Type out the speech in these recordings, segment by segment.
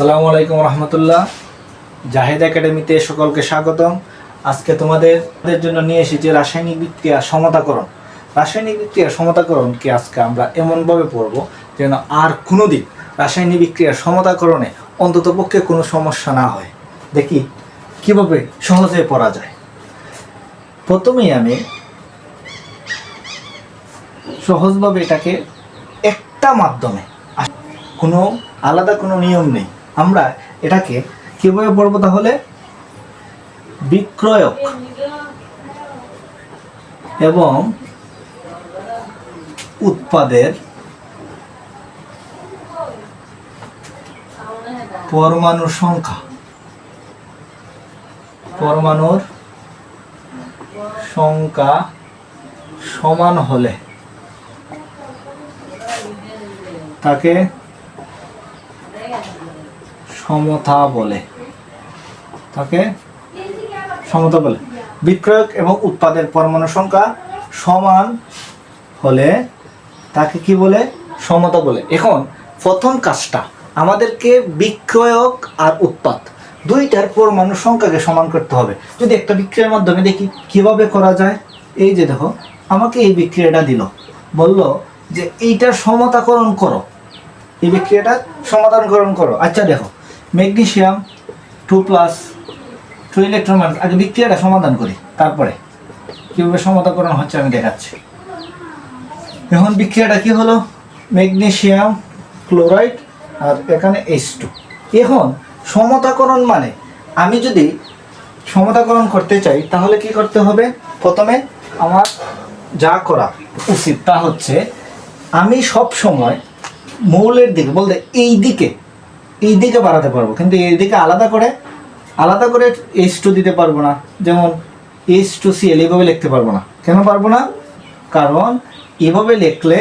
আসসালামু আলাইকুম রহমতুল্লাহ। জাহেদ একাডেমিতে সকলকে স্বাগতম। আজকে তোমাদের জন্য নিয়ে এসেছি রাসায়নিক বিক্রিয়া সমতাকরণ। রাসায়নিক বিক্রিয়া সমতাকরণকে আজকে আমরা এমনভাবে পড়ব যেন আর কোনোদিন রাসায়নিক বিক্রিয়ার সমতাকরণে অন্ততপক্ষে কোনো সমস্যা না হয়। দেখি কিভাবে সহজে পড়া যায়। প্রথমেই আমি সহজভাবে এটাকে একটা মাধ্যমে, কোনো আলাদা কোনো নিয়ম নেই, আমরা এটাকে কিভাবে পড়বো তাহলে, বিক্রয়ক এবং উৎপাদের পরমাণুর সংখ্যা সমান হলে তাকে সমতা বলে। বিক্রয়ক এবং উৎপাদের পরমাণু সংখ্যা সমান হলে তাকে কি বলে? সমতা বলে। এখন প্রথম কাজটা আমাদেরকে বিক্রয়ক আর উৎপাদ দুইটার পরমাণু সংখ্যাকে সমান করতে হবে। যদি একটা বিক্রিয়ার মাধ্যমে দেখি কিভাবে করা যায়। এই যে দেখো, আমাকে এই বিক্রিয়াটা দিল, বলল যে এইটার সমতাকরণ করো, এই বিক্রিয়াটা সমাধানকরণ করো। আচ্ছা দেখো, ম্যাগনেসিয়াম 2+ 2 ইলেকট্রন, আগে বিক্রিয়াটা সমাধান করি, তারপরে কীভাবে সমতাকরণ হচ্ছে আমি দেখাচ্ছি। এখন বিক্রিয়াটা কি হলো? ম্যাগনেসিয়াম ক্লোরাইড আর এখানে H2। এখন সমতাকরণ মানে আমি যদি সমতাকরণ করতে চাই তাহলে কি করতে হবে? প্রথমে আমার যা করা উচিত তা হচ্ছে, আমি সব সময় মৌলের দিকে বলতে এই দিকে বাড়াতে পারবো, কিন্তু এই দিকে আলাদা করে H2 দিতে পারবো না। যেমন H2Cl এইভাবে লিখতে পারবো না। কেন পারবো না? কারণ এভাবে লিখলে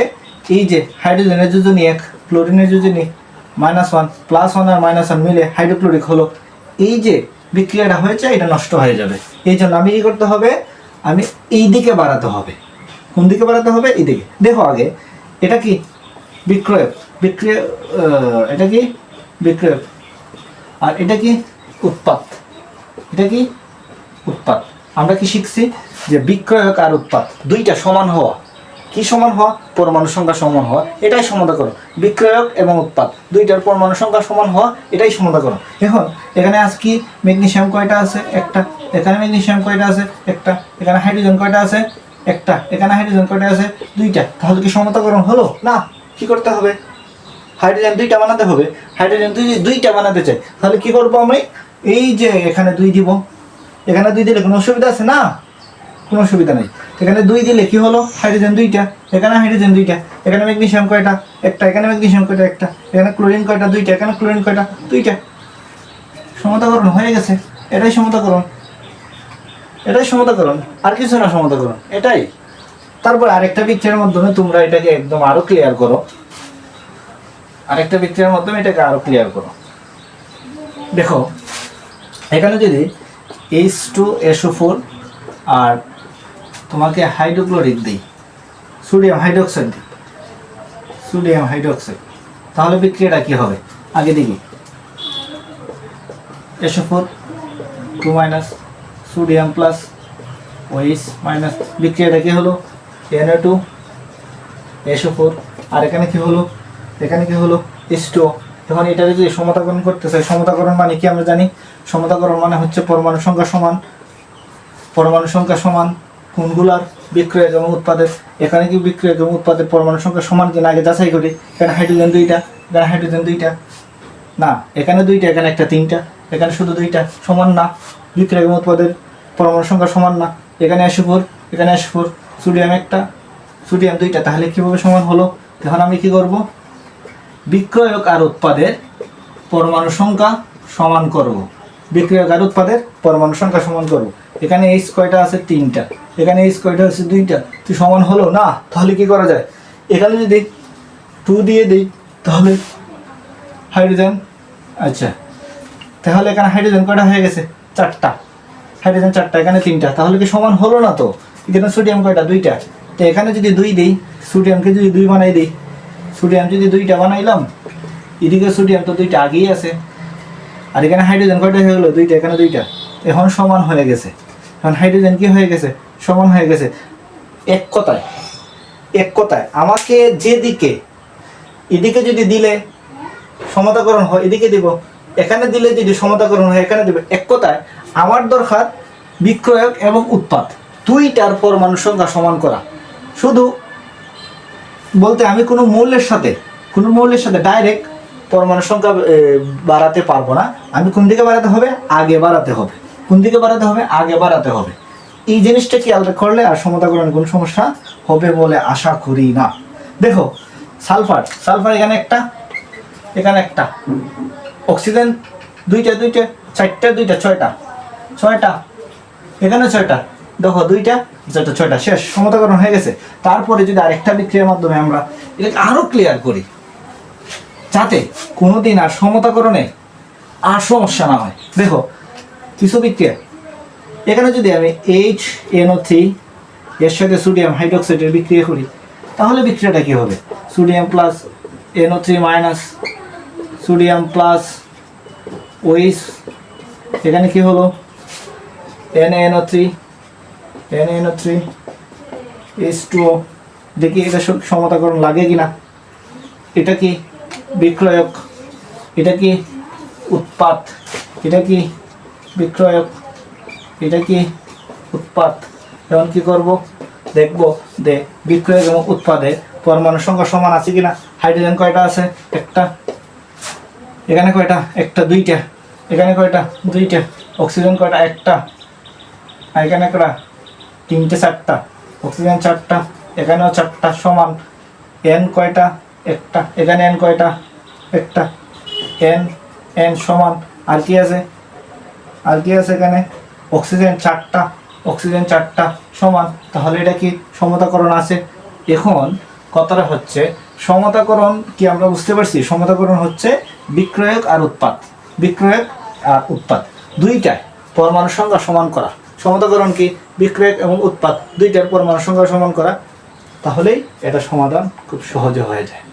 এই যে হাইড্রোজেনের যোজনী 1, ক্লোরিনের যোজনী -1, +1 আর -1 মিলে হাইড্রোক্লোরিক হলো। এই যে বিক্রিয়াটা হয়েছে এটা নষ্ট হয়ে যাবে। এই জন্য আমি কী করতে হবে? আমি এই দিকে বাড়াতে হবে। কোন দিকে বাড়াতে হবে? এই দিকে। দেখো আগে এটা কি বিক্রয়ক, এটা কি বিক্রয়ক, আর এটা কি উৎপাদ। আমরা কি শিখছি? যে বিক্রয়ক আর উৎপাদ দুইটা সমান হওয়া। কি সমান হওয়া? পরমাণু সংখ্যা সমান হওয়া, এটাই সমতাকরণ। বিক্রয়ক এবং উৎপাদ দুইটার পরমাণু সংখ্যা সমান হওয়া, এটাই সমতাকরণ। এখন এখানে আজ কি ম্যাগনেসিয়াম কয়টা আছে? একটা। এখানে ম্যাগনেসিয়াম কয়টা আছে? একটা। এখানে হাইড্রোজেন কয়টা আছে? একটা। এখানে হাইড্রোজেন কয়টা আছে? দুইটা। তাহলে কি সমতাকরণ হলো? না। কি করতে হবে? হাইড্রোজেন দুইটা বানাতে হবে। হাইড্রোজেন দুইটা বানাতে চাই, তাহলে কি করবো আমি? এই যে এখানে 2 দিব, এখানে 2 দিলে কোনো অসুবিধা আছে? না, কোনো অসুবিধা নেই। এখানে 2 দিলে কি হলো? হাইড্রোজেন দুইটা, এখানে হাইড্রোজেন দুইটা, এখানে ম্যাগনেসিয়াম কয়টা? একটা। এখানে ম্যাগনেসিয়াম কয়টা? একটা। এখানে ক্লোরিন কয়টা? দুইটা। এখানে ক্লোরিন কয়টা? দুইটা। সমতাকরণ হয়ে গেছে। এটাই সমতাকরণ, আর কিছু না। সমতাকরণ এটাই। তারপর আরেকটা বিক্রিয়ার মাধ্যমে তোমরা এটাকে একদম আরো ক্লিয়ার করো। দেখো এখানে যদি H2SO4 আর তোমাকে হাইড্রোক্লোরিক দিই, সোডিয়াম হাইড্রোক্সাইড, তাহলে বিক্রিয়াটা কি হবে? আগে দেখি। SO4 2- sodium plus OH minus, বিক্রিয়াটা কি হলো? NO2 SO4, আর এখানে কি হলো? H2O। এখন এটাকে যদি সমতাকরণ করতে চাই, সমতাকরণ মানে কি আমরা জানি? সমতাকরণ মানে হচ্ছে পরমাণু সংখ্যা সমান কোনগুলার? বিক্রয়ক এবং উৎপাদের। এখানে কি বিক্রয়ক এবং উৎপাদের পরমাণু সংখ্যা সমান কিনা আগে যাচাই করি। এখানে হাইড্রোজেন দুইটা, এখানে হাইড্রোজেন দুইটা না, এখানে দুইটা, এখানে একটা, 3টা, এখানে শুধু 2টা, সমান না। বিক্রয়ক এবং উৎপাদের পরমাণু সংখ্যা সমান না। এখানে SO4, এখানে SO4, সোডিয়াম একটা, সোডিয়াম দুইটা, তাহলে কিভাবে সমান হলো? এখন আমি কি করব? বিক্রয়ক আর উৎপাদের পরমাণু সংখ্যা সমান করব। এখানে H কয়টা আছে? 3টা। এখানে H কয়টা আছে? 2টা। তো সমান হলো না। তাহলে কি করা যায়? এখানে যদি 2 দিয়ে দিই তাহলে হাইড্রোজেন, আচ্ছা তাহলে এখানে হাইড্রোজেন কয়টা হয়ে গেছে? 4টা। হাইড্রোজেন 4টা, এখানে 3টা, তাহলে কি সমান হলো না? তো এখানে সোডিয়াম কয়টা? 2টা। তো এখানে যদি 2 দিই, সোডিয়ামকে যদি 2 বানাই দিই, সোডিয়াম যদি 2টা বানাইলাম, এদিকে সোডিয়াম তো 2টা আগেই আছে, আর এখানে হাইড্রোজেন কয়টা হয়ে গেলো? দুইটা, এখানে দুইটা। এখন সমান হয়ে গেছে। এখন হাইড্রোজেন কি হয়ে গেছে? সমান হয়ে গেছে। এক কথায় আমাকে যেদিকে, এদিকে যদি দিলে সমতাকরণ হয় এদিকে দিব, এখানে দিলে যদি সমতাকরণ হয় এখানে দিব। এক কথায় আমার দরকার বিক্রয়ক এবং উৎপাদ দুইটার পরমাণু সংখ্যা সমান করা। শুধু বলতে আমি কোনো মৌলের সাথে ডাইরেক্ট পরমাণু সংখ্যা বাড়াতে পারবো না। আমি কোন দিকে বাড়াতে হবে? আগে বাড়াতে হবে। কোন দিকে বাড়াতে হবে? আগে বাড়াতে হবে। এই জিনিসটা খেয়াল করলে আর সমতাকরণে কোনো সমস্যা হবে বলে আশা করি না। দেখো সালফার এখানে একটা, অক্সিজেন দুইটা, চারটা, দুইটা, ছয়টা, এখানে ছয়টা, দেখো দুইটা, ছয়টা, শেষ, সমতাকরণ হয়ে গেছে। তারপরে যদি আরেকটা বিক্রিয়ার মাধ্যমে আমরা এটাকে আরো ক্লিয়ার করি, যাতে কোনোদিন আর সমতাকরণে আর সমস্যা না হয়। দেখো কিছু বিক্রিয়া, এখানে যদি আমি HNO3 এর সাথে সোডিয়াম হাইড্রোক্সাইডের বিক্রিয়া করি, তাহলে বিক্রিয়াটা কি হবে? Sodium plus NO3 minus sodium plus OH, এখানে কি হলো? NaNO3 H2O। দেখি এটা সমতাকরণ লাগে কিনা। এটা কি বিক্রয়ক, এটা কি উৎপাদ, এটা কি বিক্রয়ক, এটা কি উৎপাদ। এখন কি করব? দেখব যে বিক্রয়ক এবং উৎপাদে পরমাণু সংখ্যা সমান আছে কিনা। হাইড্রোজেন কয়টা আছে? একটা। এখানে কয়টা? একটা, দুইটা। এখানে কয়টা? দুইটা। অক্সিজেন কয়টা? একটা। আর এখানে কয়টা? তিনটে, চারটা। অক্সিজেন চারটা, এখানেও চারটা, সমান। N কয়টা? একটা। এখানে N কয়টা? একটা। N সমান। আর কি আছে? এখানে অক্সিজেন চারটা, সমান। তাহলে এটা কি সমতাকরণ আছে? এখন কথাটা হচ্ছে সমতাকরণ কি আমরা বুঝতে পারছি? সমতাকরণ হচ্ছে বিক্রয়ক আর উৎপাদ দুইটায় পরমাণু সংখ্যা সমান করা। সমতাকরণ কি? বিক্রয়ক এবং উৎপাদ দুইটার পরমাণু সংখ্যা সমান করা। তাহলেই এটা সমাধান খুব সহজে হয়ে যায়।